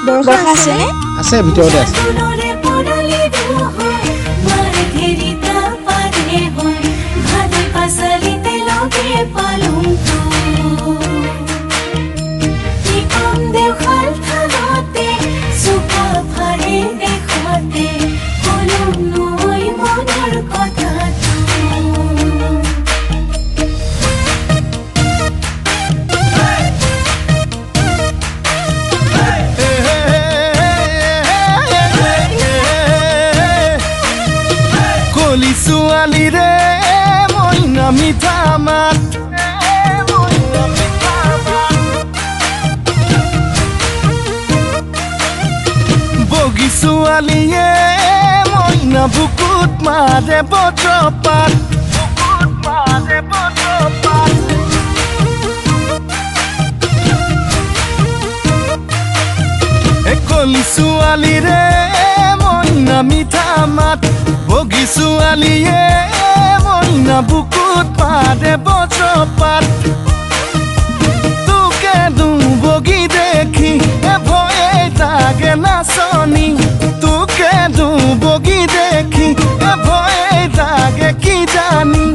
বৰষা আছে নে? আছে ভিতৰতে আছে। ছোৱালী ৰে মইনা মিঠা মাত বগী ছোৱালীয়ে মইনা বুকুত মাৰে বজ্ৰপাত কলি ছোৱালী ৰে মইনা মিঠা মাত বগী ছোৱালীয়ে মইনা বুকুত মাৰে বজ্ৰপাত তোকে বগী দেখি ভয়ে লাগে নাচনি তোকে বগী দেখি ভয়ে লাগে কি জানি